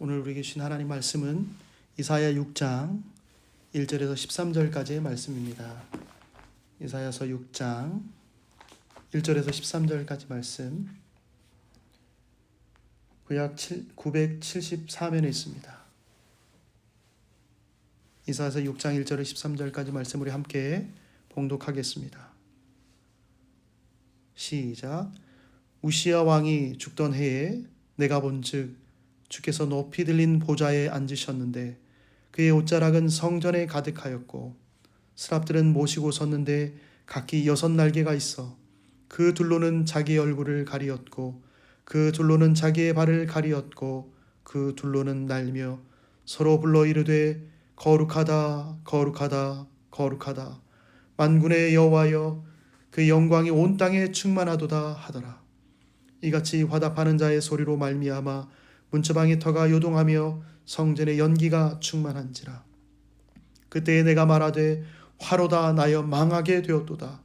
오늘 우리에게 주신 하나님 말씀은 이사야 6장 1절에서 13절까지의 말씀입니다. 이사야서 6장 1절에서 13절까지 말씀, 구약 974면에 있습니다. 이사야서 6장 1절에서 13절까지 말씀 우리 함께 봉독하겠습니다. 시작. 우시야 왕이 죽던 해에 내가 본즉 주께서 높이 들린 보좌에 앉으셨는데 그의 옷자락은 성전에 가득하였고 스랍들은 모시고 섰는데 각기 6날개가 있어 그 둘로는 자기의 얼굴을 가리었고 그 둘로는 자기의 발을 가리었고 그 둘로는 날며 서로 불러 이르되 거룩하다 거룩하다 거룩하다 만군의 여호와여 그 영광이 온 땅에 충만하도다 하더라. 이같이 화답하는 자의 소리로 말미암아 문처방의 터가 요동하며 성전의 연기가 충만한지라. 그때에 내가 말하되 화로다 나여 망하게 되었도다.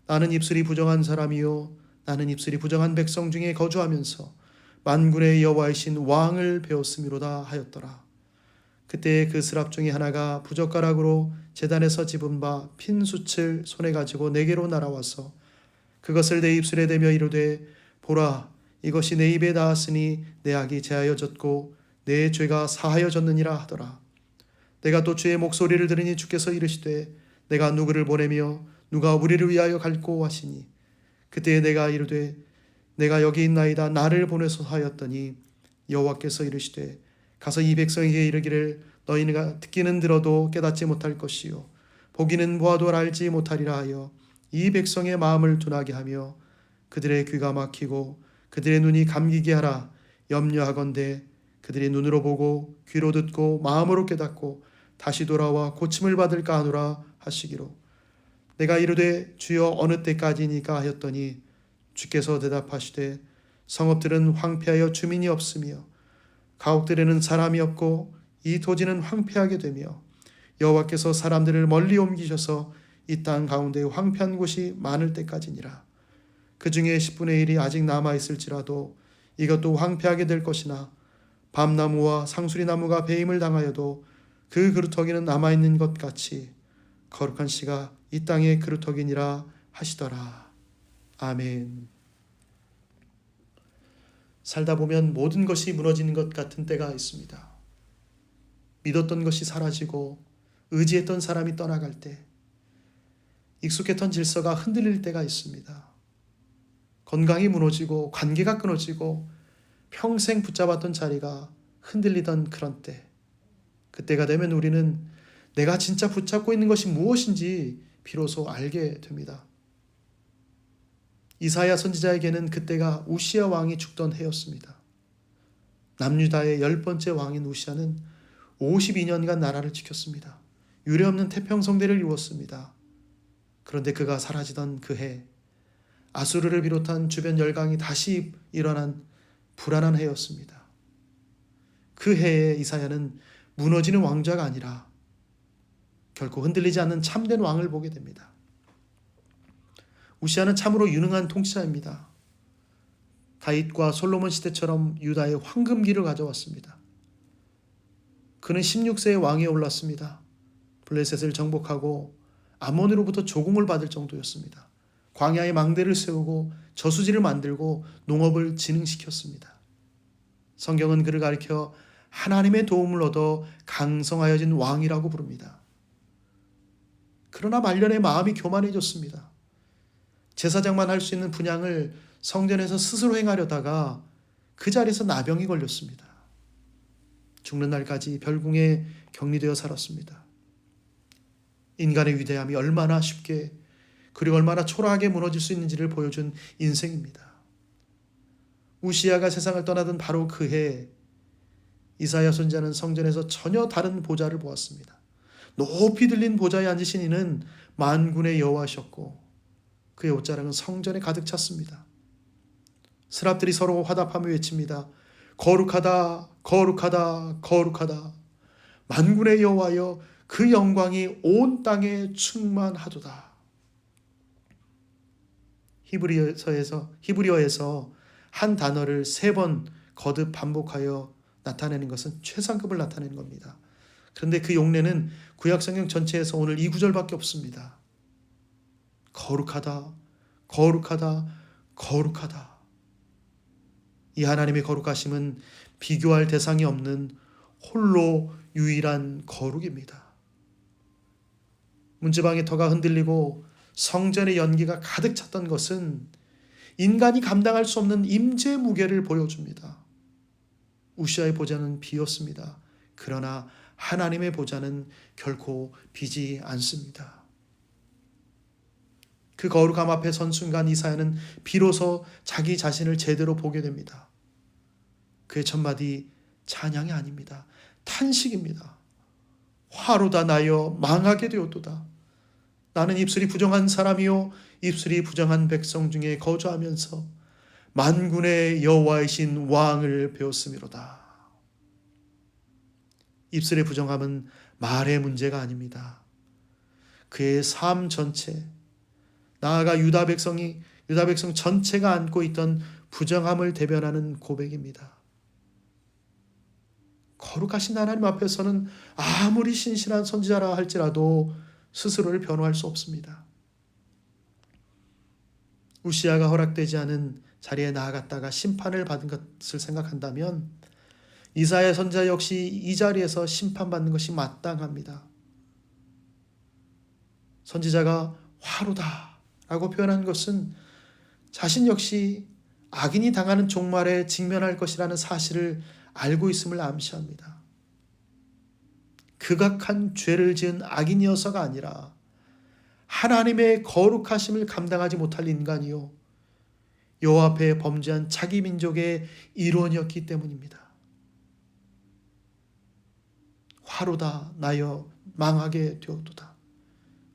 나는 입술이 부정한 사람이요 나는 입술이 부정한 백성 중에 거주하면서 만군의 여호와이신 왕을 배웠음이로다 하였더라. 그때에 그 스랍 중에 하나가 부젓가락으로 제단에서 집은 바 핀 숯을 손에 가지고 내게로 날아와서 그것을 내 입술에 대며 이르되 보라 이것이 내 입에 닿았으니 내 악이 제하여졌고 내 죄가 사하여졌느니라 하더라. 내가 또 주의 목소리를 들으니 주께서 이르시되 내가 누구를 보내며 누가 우리를 위하여 갈꼬 하시니 그때에 내가 이르되 내가 여기 있나이다 나를 보내소서 하였더니 여호와께서 이르시되 가서 이 백성에게 이르기를 너희가 듣기는 들어도 깨닫지 못할 것이요 보기는 보아도 알지 못하리라 하여 이 백성의 마음을 둔하게 하며 그들의 귀가 막히고 그들의 눈이 감기게 하라. 염려하건대 그들이 눈으로 보고 귀로 듣고 마음으로 깨닫고 다시 돌아와 고침을 받을까 하노라 하시기로. 내가 이르되 주여 어느 때까지니까 하였더니 주께서 대답하시되 성읍들은 황폐하여 주민이 없으며 가옥들에는 사람이 없고 이 토지는 황폐하게 되며 여호와께서 사람들을 멀리 옮기셔서 이 땅 가운데 황폐한 곳이 많을 때까지니라. 그 중에 10분의 1이 아직 남아있을지라도 이것도 황폐하게 될 것이나 밤나무와 상수리나무가 배임을 당하여도 그 그루터기는 남아있는 것 같이 거룩한 씨가 이 땅의 그루터기니라 하시더라. 아멘. 살다 보면 모든 것이 무너지는 것 같은 때가 있습니다. 믿었던 것이 사라지고 의지했던 사람이 떠나갈 때, 익숙했던 질서가 흔들릴 때가 있습니다. 건강이 무너지고 관계가 끊어지고 평생 붙잡았던 자리가 흔들리던 그런 때, 그때가 되면 우리는 내가 진짜 붙잡고 있는 것이 무엇인지 비로소 알게 됩니다. 이사야 선지자에게는 그때가 우시야 왕이 죽던 해였습니다. 남유다의 10번째 왕인 우시야는 52년간 나라를 지켰습니다. 유례없는 태평성대를 이루었습니다. 그런데 그가 사라지던 그 해, 아수르를 비롯한 주변 열강이 다시 일어난 불안한 해였습니다. 그 해에 이사야는 무너지는 왕좌가 아니라 결코 흔들리지 않는 참된 왕을 보게 됩니다. 우시야는 참으로 유능한 통치자입니다. 다윗과 솔로몬 시대처럼 유다의 황금기를 가져왔습니다. 그는 16세에 왕위에 올랐습니다. 블레셋을 정복하고 아몬으로부터 조공을 받을 정도였습니다. 광야에 망대를 세우고 저수지를 만들고 농업을 진흥시켰습니다. 성경은 그를 가리켜 하나님의 도움을 얻어 강성하여진 왕이라고 부릅니다. 그러나 말년에 마음이 교만해졌습니다. 제사장만 할 수 있는 분향을 성전에서 스스로 행하려다가 그 자리에서 나병이 걸렸습니다. 죽는 날까지 별궁에 격리되어 살았습니다. 인간의 위대함이 얼마나 쉽게 그리고 얼마나 초라하게 무너질 수 있는지를 보여준 인생입니다. 우시야가 세상을 떠나던 바로 그 해, 이사야 선지자는 성전에서 전혀 다른 보좌를 보았습니다. 높이 들린 보좌에 앉으신 이는 만군의 여호와셨고 그의 옷자락은 성전에 가득 찼습니다. 스랍들이 서로 화답하며 외칩니다. 거룩하다 거룩하다 거룩하다 만군의 여호와여 그 영광이 온 땅에 충만하도다. 히브리어에서 한 단어를 3번 거듭 반복하여 나타내는 것은 최상급을 나타내는 겁니다. 그런데 그 용례는 구약성경 전체에서 오늘 이 구절밖에 없습니다. 거룩하다, 거룩하다, 거룩하다. 이 하나님의 거룩하심은 비교할 대상이 없는 홀로 유일한 거룩입니다. 문지방의 터가 흔들리고 성전의 연기가 가득 찼던 것은 인간이 감당할 수 없는 임재의 무게를 보여줍니다. 우시아의 보좌는 비었습니다. 그러나 하나님의 보좌는 결코 비지 않습니다. 그 거룩함 앞에 선 순간 이사야는 비로소 자기 자신을 제대로 보게 됩니다. 그의 첫마디 찬양이 아닙니다. 탄식입니다. 화로다 나여 망하게 되었도다. 나는 입술이 부정한 사람이요 입술이 부정한 백성 중에 거주하면서 만군의 여호와이신 왕을 배웠음이로다. 입술의 부정함은 말의 문제가 아닙니다. 그의 삶 전체, 나아가 유다 백성 전체가 안고 있던 부정함을 대변하는 고백입니다. 거룩하신 하나님 앞에서는 아무리 신실한 선지자라 할지라도 스스로를 변호할 수 없습니다. 우시아가 허락되지 않은 자리에 나아갔다가 심판을 받은 것을 생각한다면 이사야 선지자 역시 이 자리에서 심판받는 것이 마땅합니다. 선지자가 화로다 라고 표현한 것은 자신 역시 악인이 당하는 종말에 직면할 것이라는 사실을 알고 있음을 암시합니다. 극악한 죄를 지은 악인이어서가 아니라 하나님의 거룩하심을 감당하지 못할 인간이요 여호와 앞에 범죄한 자기 민족의 일원이었기 때문입니다. 화로다 나여 망하게 되었도다.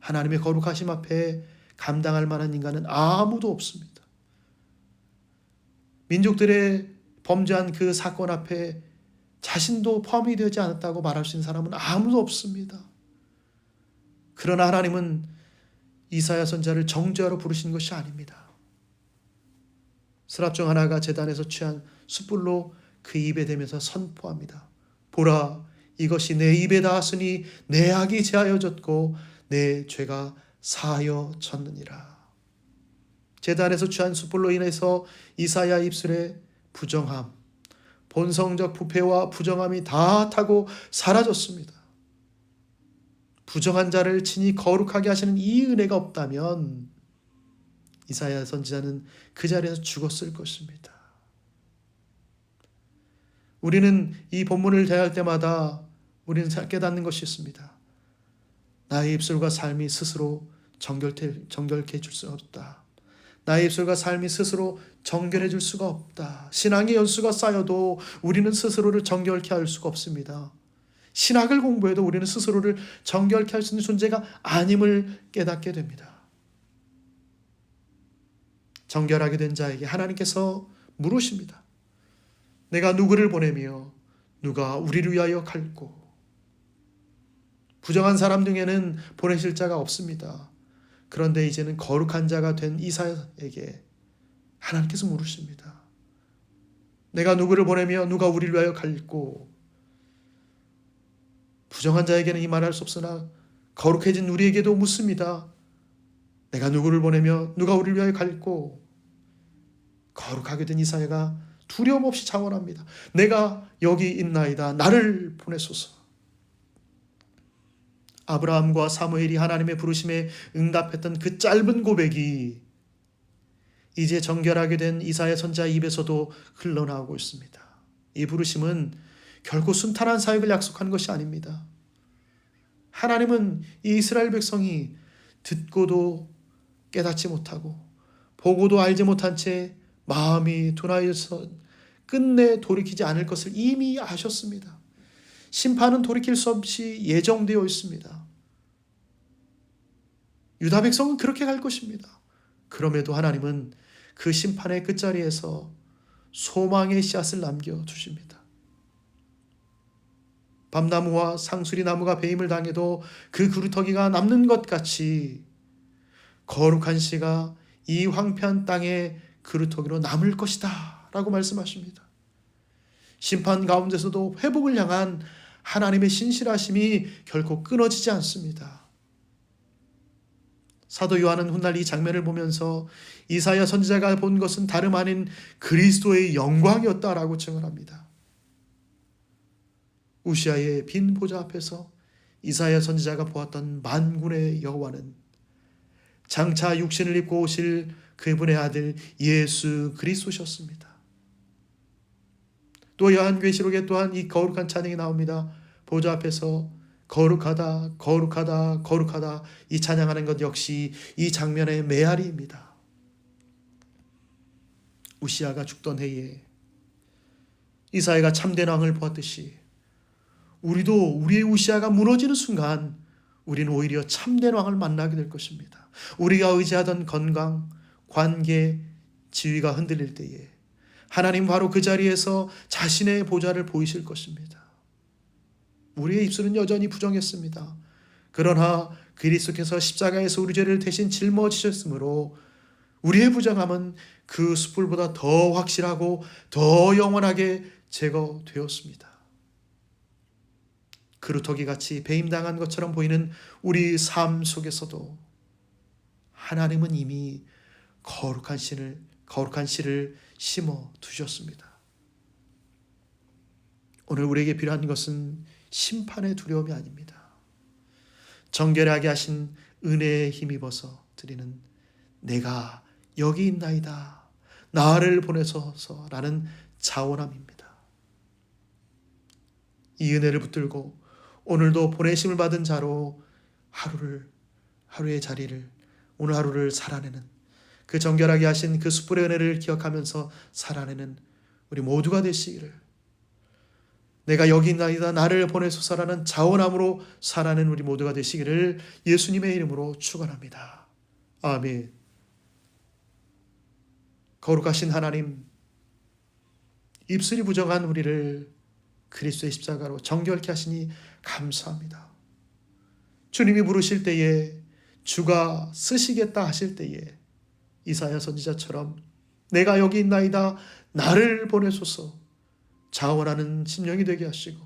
하나님의 거룩하심 앞에 감당할 만한 인간은 아무도 없습니다. 민족들의 범죄한 그 사건 앞에 자신도 포함이 되지 않았다고 말할 수 있는 사람은 아무도 없습니다. 그러나 하나님은 이사야 선지자를 정죄하러 부르신 것이 아닙니다. 스랍 중 하나가 제단에서 취한 숯불로 그 입에 대면서 선포합니다. 보라, 이것이 내 입에 닿았으니 내 악이 제하여졌고 내 죄가 사하여졌느니라. 제단에서 취한 숯불로 인해서 이사야 입술에 부정함, 본성적 부패와 부정함이 다 타고 사라졌습니다. 부정한 자를 친히 거룩하게 하시는 이 은혜가 없다면 이사야 선지자는 그 자리에서 죽었을 것입니다. 우리는 이 본문을 대할 때마다 우리는 깨닫는 것이 있습니다. 나의 입술과 삶이 스스로 정결케 해줄 수 없다. 나의 입술과 삶이 스스로 정결해 줄 수가 없다. 신앙의 연수가 쌓여도 우리는 스스로를 정결케 할 수가 없습니다. 신학을 공부해도 우리는 스스로를 정결케 할 수 있는 존재가 아님을 깨닫게 됩니다. 정결하게 된 자에게 하나님께서 물으십니다. 내가 누구를 보내며 누가 우리를 위하여 갈고. 부정한 사람 중에는 보내실 자가 없습니다. 그런데 이제는 거룩한 자가 된 이사야에게 하나님께서 물으십니다. 내가 누구를 보내며 누가 우리를 위하여 갈고. 부정한 자에게는 이 말할 수 없으나 거룩해진 우리에게도 묻습니다. 내가 누구를 보내며 누가 우리를 위하여 갈고. 거룩하게 된 이사야가 두려움 없이 자원합니다. 내가 여기 있나이다. 나를 보내소서. 아브라함과 사무엘이 하나님의 부르심에 응답했던 그 짧은 고백이 이제 정결하게 된 이사야 선지자 입에서도 흘러나오고 있습니다. 이 부르심은 결코 순탄한 사역을 약속한 것이 아닙니다. 하나님은 이 이스라엘 백성이 듣고도 깨닫지 못하고 보고도 알지 못한 채 마음이 둔하여서 끝내 돌이키지 않을 것을 이미 아셨습니다. 심판은 돌이킬 수 없이 예정되어 있습니다. 유다 백성은 그렇게 갈 것입니다. 그럼에도 하나님은 그 심판의 끝자리에서 소망의 씨앗을 남겨두십니다. 밤나무와 상수리 나무가 배임을 당해도 그 그루터기가 남는 것 같이 거룩한 씨가 이 황폐한 땅의 그루터기로 남을 것이다 라고 말씀하십니다. 심판 가운데서도 회복을 향한 하나님의 신실하심이 결코 끊어지지 않습니다. 사도 요한은 훗날 이 장면을 보면서 이사야 선지자가 본 것은 다름 아닌 그리스도의 영광이었다라고 증언합니다. 우시아의 빈 보좌 앞에서 이사야 선지자가 보았던 만군의 여호와는 장차 육신을 입고 오실 그분의 아들 예수 그리스도셨습니다. 또 요한계시록에 또한 이 거룩한 찬양이 나옵니다. 보좌 앞에서 거룩하다 거룩하다 거룩하다 이 찬양하는 것 역시 이 장면의 메아리입니다. 우시아가 죽던 해에 이사야가 참된 왕을 보았듯이 우리도 우리의 우시아가 무너지는 순간 우리는 오히려 참된 왕을 만나게 될 것입니다. 우리가 의지하던 건강, 관계, 지위가 흔들릴 때에 하나님 바로 그 자리에서 자신의 보좌를 보이실 것입니다. 우리의 입술은 여전히 부정했습니다. 그러나 그리스도께서 십자가에서 우리 죄를 대신 짊어지셨으므로 우리의 부정함은 그 숯불보다 더 확실하고 더 영원하게 제거되었습니다. 그루터기 같이 배임당한 것처럼 보이는 우리 삶 속에서도 하나님은 이미 거룩한 씨를 심어 두셨습니다. 오늘 우리에게 필요한 것은 심판의 두려움이 아닙니다. 정결하게 하신 은혜에 힘입어서 드리는 내가 여기 있나이다 나를 보내소서라는 자원함입니다. 이 은혜를 붙들고 오늘도 보내심을 받은 자로 하루의 자리를 오늘 하루를 살아내는 그 정결하게 하신 그 숯불의 은혜를 기억하면서 살아내는 우리 모두가 되시기를, 내가 여기 있나이다 나를 보내소서라는 자원함으로 살아내는 우리 모두가 되시기를 예수님의 이름으로 축원합니다. 아멘. 거룩하신 하나님, 입술이 부정한 우리를 그리스도의 십자가로 정결케 하시니 감사합니다. 주님이 부르실 때에, 주가 쓰시겠다 하실 때에 이사야 선지자처럼 내가 여기 있나이다 나를 보내소서 자원하는 심령이 되게 하시고,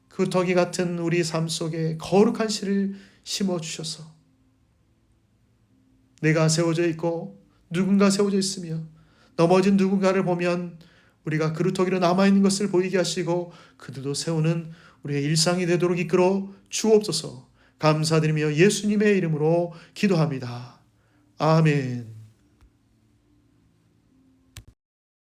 그 덕이 같은 우리 삶 속에 거룩한 씨를 심어주셔서 내가 세워져 있고 누군가 세워져 있으며 넘어진 누군가를 보면 우리가 그루터기로 남아있는 것을 보이게 하시고 그들도 세우는 우리의 일상이 되도록 이끌어 주옵소서. 감사드리며 예수님의 이름으로 기도합니다. 아멘.